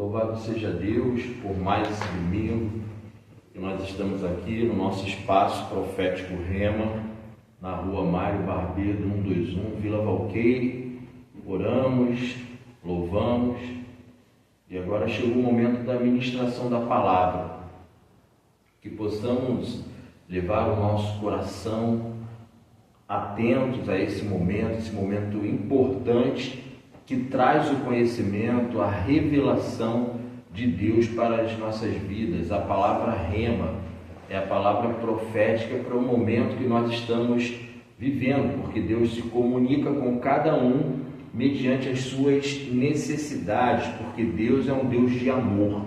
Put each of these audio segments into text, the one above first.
Louvado seja Deus por mais esse domingo que nós estamos aqui no nosso espaço profético Rema, na rua Mário Barbeiro 121, Vila Valqueire. Oramos, louvamos e agora chegou o momento da ministração da palavra, que possamos levar o nosso coração atentos a esse momento importante que traz o conhecimento, a revelação de Deus para as nossas vidas. A palavra Rema é a palavra profética para o momento que nós estamos vivendo, porque Deus se comunica com cada um mediante as suas necessidades, porque Deus é um Deus de amor,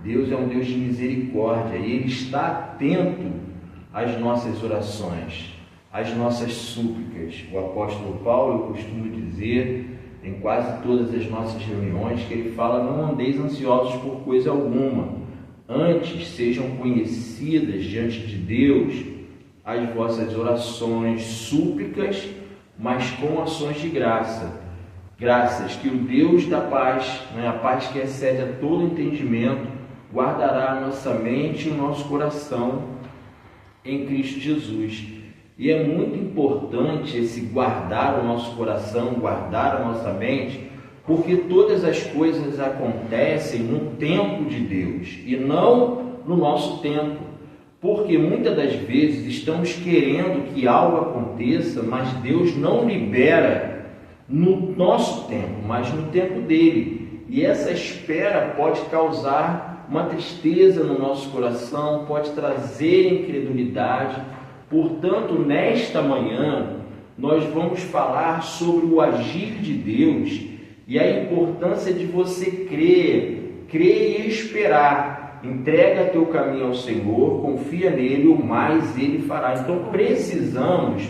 Deus é um Deus de misericórdia e Ele está atento às nossas orações, às nossas súplicas. O apóstolo Paulo, eu costumo dizer em quase todas as nossas reuniões, que ele fala: não andeis ansiosos por coisa alguma, antes sejam conhecidas diante de Deus as vossas orações, súplicas, mas com ações de graças que o Deus da paz, a paz que excede a todo entendimento, guardará a nossa mente e o nosso coração em Cristo Jesus. E é muito importante esse guardar o nosso coração, guardar a nossa mente, porque todas as coisas acontecem no tempo de Deus e não no nosso tempo. Porque muitas das vezes estamos querendo que algo aconteça, mas Deus não libera no nosso tempo, mas no tempo dele. E essa espera pode causar uma tristeza no nosso coração, pode trazer incredulidade. Portanto, nesta manhã, nós vamos falar sobre o agir de Deus e a importância de você crer e esperar. Entrega teu caminho ao Senhor, confia nele, o mais ele fará. Então, precisamos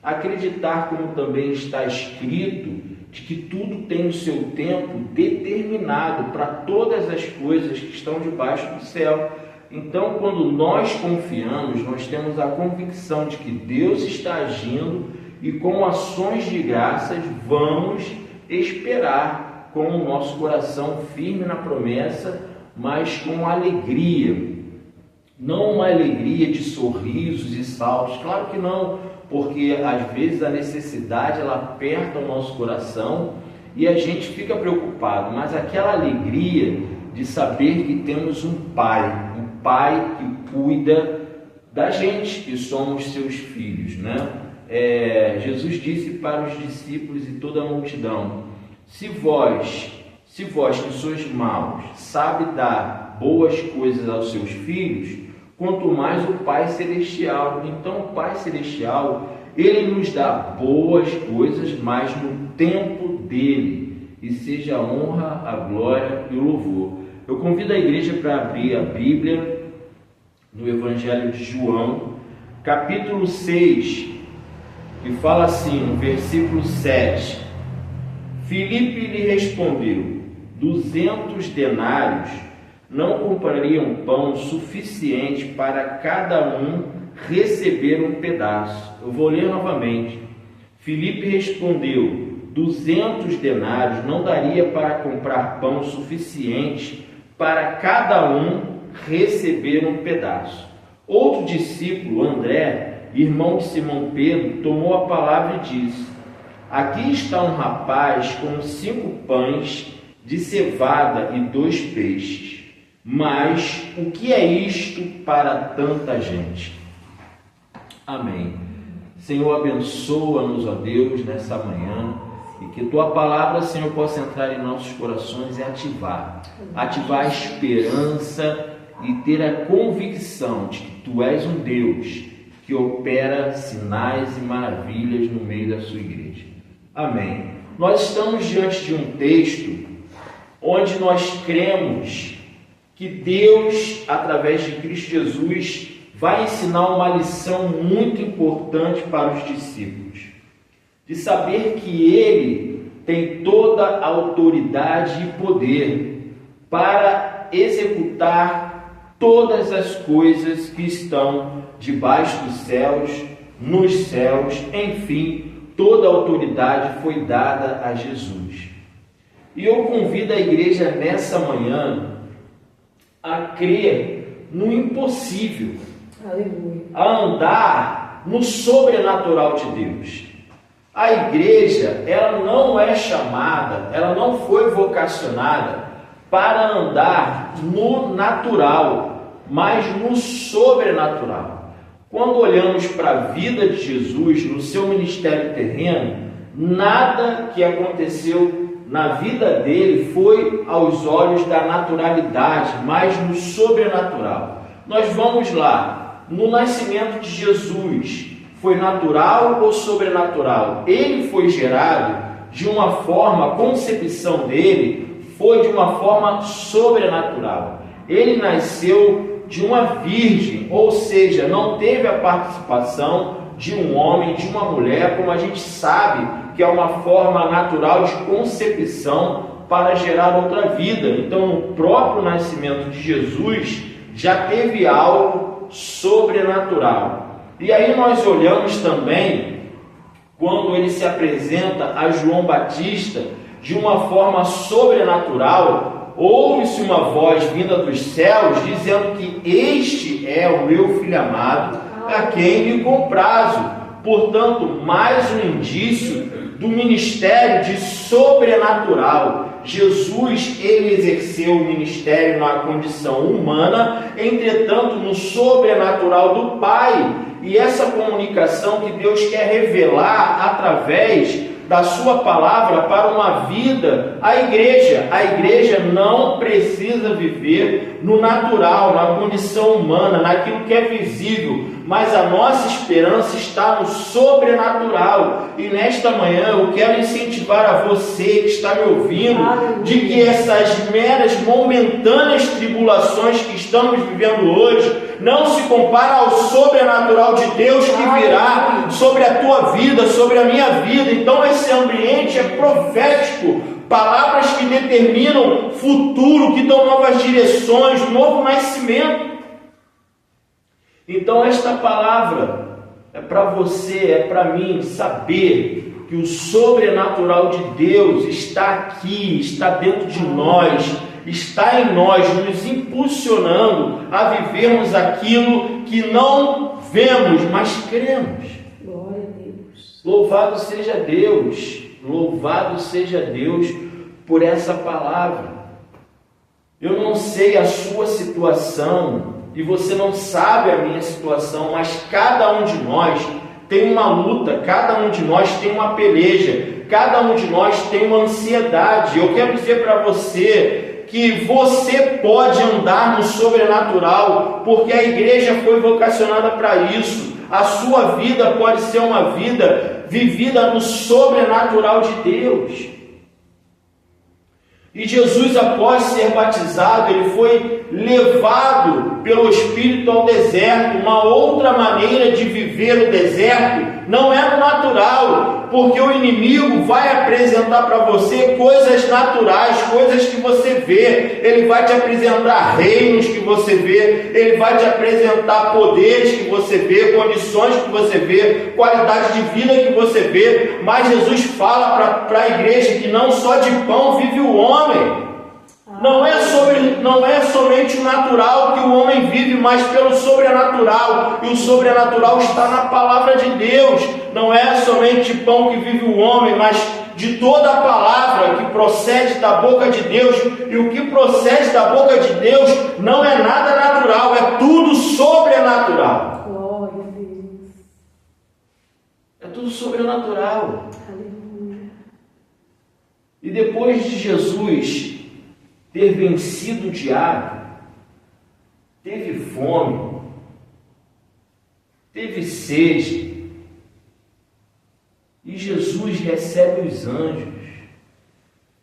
acreditar, como também está escrito, de que tudo tem o seu tempo determinado para todas as coisas que estão debaixo do céu. Então, quando nós confiamos, nós temos a convicção de que Deus está agindo e com ações de graças vamos esperar com o nosso coração firme na promessa, mas com alegria. Não uma alegria de sorrisos e saltos, claro que não, porque às vezes a necessidade ela aperta o nosso coração e a gente fica preocupado, mas aquela alegria de saber que temos um Pai que cuida da gente, que somos seus filhos, Jesus disse para os discípulos e toda a multidão: se vós que sois maus, sabe dar boas coisas aos seus filhos, quanto mais o Pai Celestial. Então o Pai Celestial, Ele nos dá boas coisas, mas no tempo dele, e seja a honra, a glória e o louvor. Eu convido a igreja para abrir a Bíblia no Evangelho de João, capítulo 6, que fala assim, no versículo 7. Filipe lhe respondeu: 200 denários não comprariam pão suficiente para cada um receber um pedaço. Eu vou ler novamente. Filipe respondeu: 200 denários não daria para comprar pão suficiente para cada um receber um pedaço. Outro discípulo, André, irmão de Simão Pedro, tomou a palavra e disse: aqui está um rapaz com 5 pães de cevada e 2 peixes. Mas o que é isto para tanta gente? Amém. Senhor, abençoa-nos, ó Deus, nessa manhã, e que Tua palavra, Senhor, possa entrar em nossos corações e ativar a esperança e ter a convicção de que Tu és um Deus que opera sinais e maravilhas no meio da Sua igreja. Amém. Nós estamos diante de um texto onde nós cremos que Deus, através de Cristo Jesus, vai ensinar uma lição muito importante para os discípulos, de saber que Ele tem toda a autoridade e poder para executar todas as coisas que estão debaixo dos céus, nos céus, enfim, toda a autoridade foi dada a Jesus. E eu convido a igreja nessa manhã a crer no impossível, Aleluia. a andar no sobrenatural de Deus. A igreja, ela não é chamada, ela não foi vocacionada para andar no natural, mas no sobrenatural. Quando olhamos para a vida de Jesus, no seu ministério terreno, nada que aconteceu na vida dele foi aos olhos da naturalidade, mas no sobrenatural. Nós vamos lá, no nascimento de Jesus, foi natural ou sobrenatural? Ele foi gerado de uma forma, a concepção dele foi de uma forma sobrenatural. Ele nasceu de uma virgem, ou seja, não teve a participação de um homem, de uma mulher, como a gente sabe que é uma forma natural de concepção para gerar outra vida. Então, no próprio nascimento de Jesus, já teve algo sobrenatural. E aí nós olhamos também, quando ele se apresenta a João Batista, de uma forma sobrenatural, ouve-se uma voz vinda dos céus, dizendo que este é o meu Filho amado, a quem me comprazo. Portanto, mais um indício do ministério de sobrenatural. Jesus, ele exerceu o ministério na condição humana, entretanto no sobrenatural do Pai. E essa comunicação que Deus quer revelar através da sua palavra para uma vida, a igreja não precisa viver no natural, na condição humana, naquilo que é visível, mas a nossa esperança está no sobrenatural. E nesta manhã eu quero incentivar a você que está me ouvindo, de que essas meras momentâneas tribulações que estamos vivendo hoje não se compara ao sobrenatural de Deus que virá sobre a tua vida, sobre a minha vida. Então esse ambiente é profético, palavras que determinam futuro, que dão novas direções, novo nascimento. Então esta palavra é para você, é para mim, saber que o sobrenatural de Deus está aqui, está dentro de nós, está em nós, nos impulsionando a vivermos aquilo que não vemos, mas cremos. Glória a Deus. Louvado seja Deus, louvado seja Deus por essa palavra. Eu não sei a sua situação e você não sabe a minha situação, mas cada um de nós tem uma luta, cada um de nós tem uma peleja, cada um de nós tem uma ansiedade. Eu quero dizer para você que você pode andar no sobrenatural, porque a igreja foi vocacionada para isso. A sua vida pode ser uma vida vivida no sobrenatural de Deus. E Jesus, após ser batizado, ele foi levado pelo Espírito ao deserto. Uma outra maneira de viver o deserto não é no natural, porque o inimigo vai apresentar para você coisas naturais, coisas que você vê. Ele vai te apresentar reinos que você vê, ele vai te apresentar poderes que você vê, condições que você vê, qualidade de vida que você vê. Mas Jesus fala para a igreja que não só de pão vive o homem. Não é somente o natural que o homem vive, mas pelo sobrenatural. E o sobrenatural está na palavra de Deus. Não é somente de pão que vive o homem, mas de toda a palavra que procede da boca de Deus. E o que procede da boca de Deus não é nada natural, é tudo sobrenatural. Glória a Deus. É tudo sobrenatural. Aleluia. E depois de Jesus ter vencido o diabo, teve fome, teve sede, e Jesus recebe os anjos,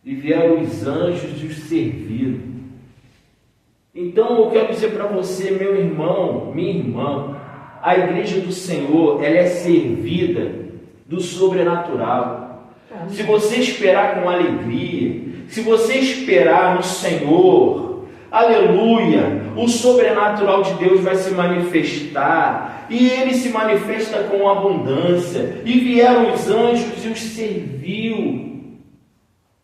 e vieram os anjos e os serviram. Então eu quero dizer para você, meu irmão, minha irmã, a igreja do Senhor, ela é servida do sobrenatural. Se você esperar com alegria, se você esperar no Senhor, aleluia, o sobrenatural de Deus vai se manifestar, e ele se manifesta com abundância. E vieram os anjos e os serviu.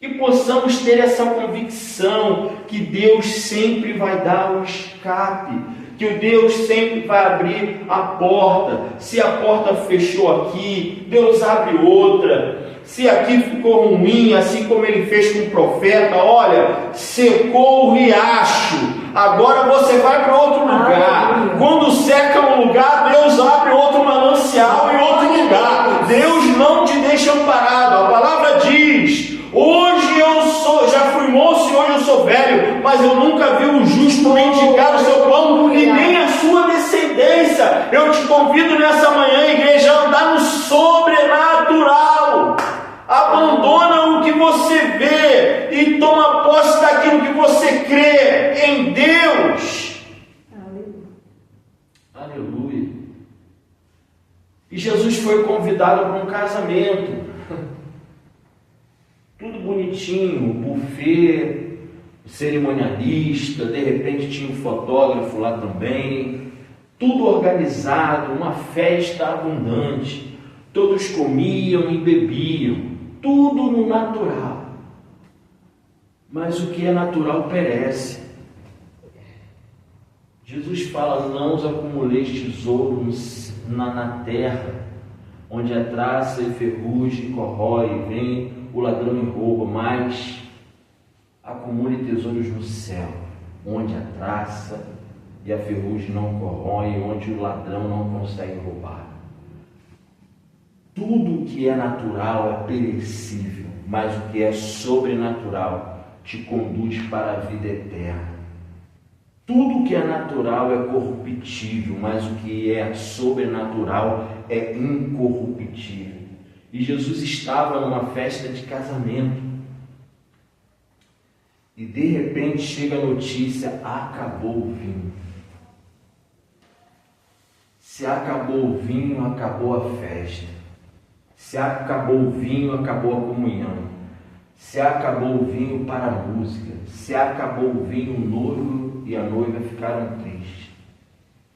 Que possamos ter essa convicção que Deus sempre vai dar o escape, que o Deus sempre vai abrir a porta. Se a porta fechou aqui, Deus abre outra. Se aqui ficou ruim, assim como Ele fez com o profeta, olha, secou o riacho, agora você vai para outro lugar. Quando seca um lugar, Deus abre outro manancial em outro lugar. Deus não te deixa parado. A palavra diz: hoje eu sou, já fui moço e hoje eu sou velho, mas eu nunca vi o justo mendigar o seu pão e nem a sua descendência. Eu te convido nessa manhã, igreja, a andar no sobrenatural. Abandona o que você vê e toma posse daquilo que você crê em Deus. Aleluia. E Jesus foi convidado para um casamento. Tudo bonitinho, buffet, cerimonialista, de repente tinha um fotógrafo lá também, tudo organizado, uma festa abundante, todos comiam e bebiam, tudo no natural. Mas o que é natural perece. Jesus fala: não os acumuleis tesouros na terra, onde a traça e ferrugem corrói, vem o ladrão e rouba, mas acumule tesouros no céu, onde a traça e a ferrugem não corrói, onde o ladrão não consegue roubar. Tudo que é natural é perecível, mas o que é sobrenatural te conduz para a vida eterna. Tudo que é natural é corruptível, mas o que é sobrenatural é incorruptível. E Jesus estava numa festa de casamento. E de repente chega a notícia: acabou o vinho. Se acabou o vinho, acabou a festa. Se acabou o vinho, acabou a comunhão. Se acabou o vinho, para a música. Se acabou o vinho, o noivo e a noiva ficaram tristes.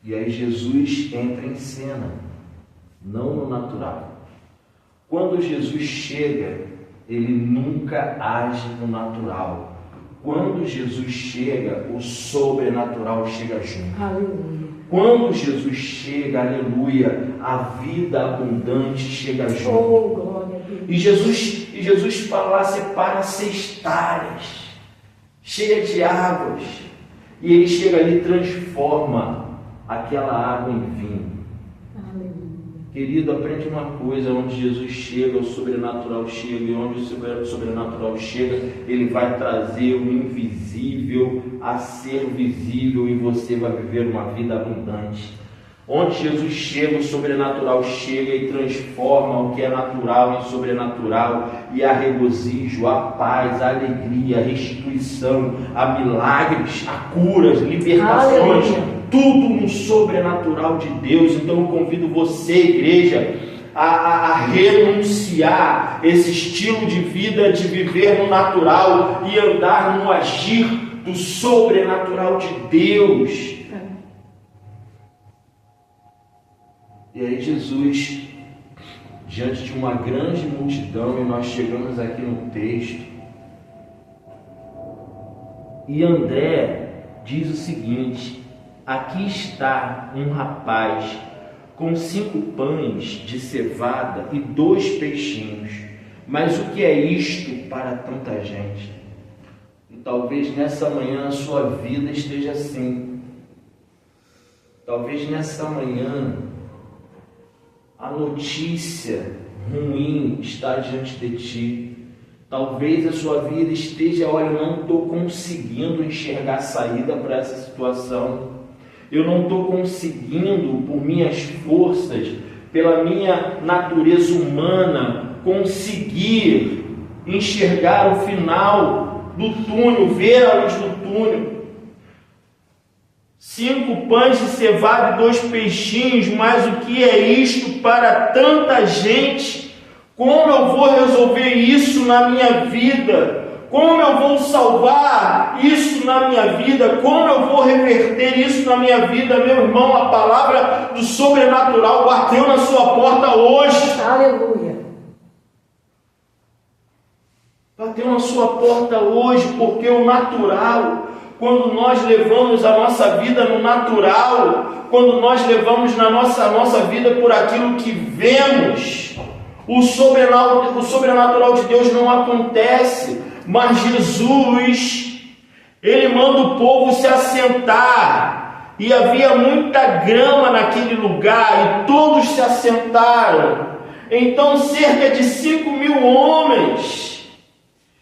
E aí Jesus entra em cena, não no natural. Quando Jesus chega, Ele nunca age no natural. Quando Jesus chega, o sobrenatural chega junto. Aleluia. Quando Jesus chega, aleluia, a vida abundante chega junto. Oh, glória a Deus. E Jesus fala: separa 6 talhas, cheia de águas. E Ele chega ali e transforma aquela água em vinho. Aleluia. Querido, aprende uma coisa: onde Jesus chega, o sobrenatural chega, e onde o sobrenatural chega, Ele vai trazer o invisível a ser visível, e você vai viver uma vida abundante. Onde Jesus chega, o sobrenatural chega e transforma o que é natural em sobrenatural, e há regozijo, há paz, há alegria, a restituição, há milagres, há curas, libertações. Aleluia. Tudo no sobrenatural de Deus. Então eu convido você, igreja, a renunciar esse estilo de vida de viver no natural e andar no agir do sobrenatural de Deus. E aí Jesus, diante de uma grande multidão, e nós chegamos aqui no texto, e André diz o seguinte: aqui está um rapaz com 5 pães de cevada e 2 peixinhos, mas o que é isto para tanta gente? E talvez nessa manhã a sua vida esteja assim. Talvez nessa manhã a notícia ruim está diante de ti. Talvez a sua vida esteja: olha, eu não estou conseguindo enxergar saída para essa situação. Eu não estou conseguindo, por minhas forças, pela minha natureza humana, conseguir enxergar o final do túnel, ver a luz do túnel. 5 pães de cevada e 2 peixinhos, mas o que é isto para tanta gente? Como eu vou resolver isso na minha vida? Como eu vou salvar isso na minha vida? Como eu vou reverter isso na minha vida? Meu irmão, a palavra do sobrenatural bateu na sua porta hoje. Aleluia. Bateu na sua porta hoje, porque o natural, quando nós levamos a nossa vida no natural, quando nós levamos na nossa vida por aquilo que vemos, o sobrenatural de Deus não acontece. Mas Jesus, Ele manda o povo se assentar, e havia muita grama naquele lugar, e todos se assentaram. Então cerca de 5.000 homens.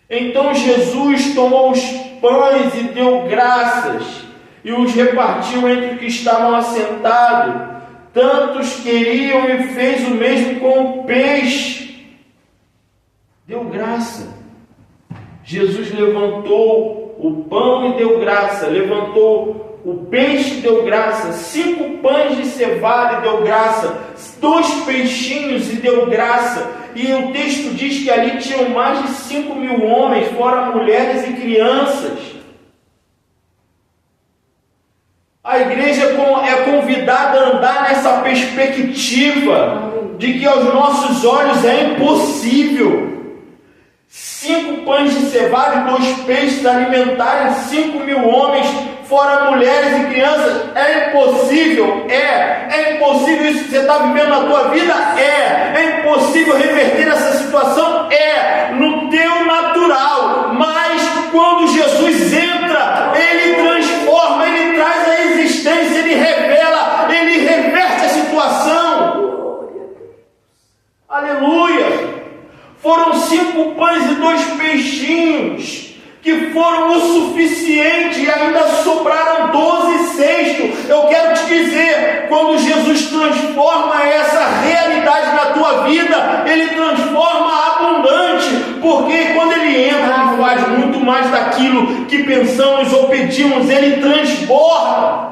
Então Jesus tomou os pães e deu graças, e os repartiu entre os que estavam assentados. Tantos queriam, e fez o mesmo com o peixe. Deu graça. Jesus levantou o pão e deu graça, levantou o peixe e deu graça, 5 pães de cevada e deu graça, 2 peixinhos e deu graça. E o texto diz que ali tinham mais de 5.000 homens, fora mulheres e crianças. A igreja é convidada a andar nessa perspectiva de que aos nossos olhos é impossível 5 pães de cevada e 2 peixes alimentarem 5.000 homens, fora mulheres e crianças. É impossível? É impossível isso que você está vivendo na tua vida? É impossível reverter essa situação? No teu natural. Mas quando Jesus entra, Ele transforma, Ele traz a existência, Ele revela, Ele reverte a situação. Aleluia! Foram 5 pães e 2 peixinhos, que foram o suficiente, e ainda sobraram 12 cestos. Eu quero te dizer, quando Jesus transforma essa realidade na tua vida, Ele transforma abundante, porque quando Ele entra, Ele faz muito mais daquilo que pensamos ou pedimos, Ele transborda.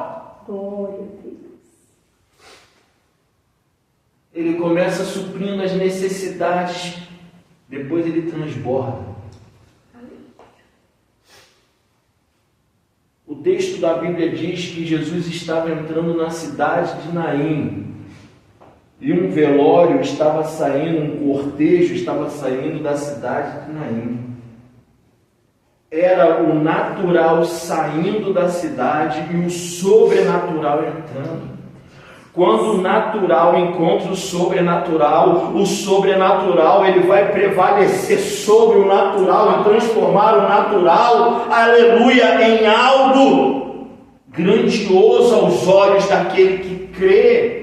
Ele começa suprindo as necessidades, depois Ele transborda. O texto da Bíblia diz que Jesus estava entrando na cidade de Naim, e um velório estava saindo, um cortejo estava saindo da cidade de Naim. Era o natural saindo da cidade e o sobrenatural entrando. Quando o natural encontra o sobrenatural ele vai prevalecer sobre o natural e transformar o natural, aleluia, em algo grandioso aos olhos daquele que crê.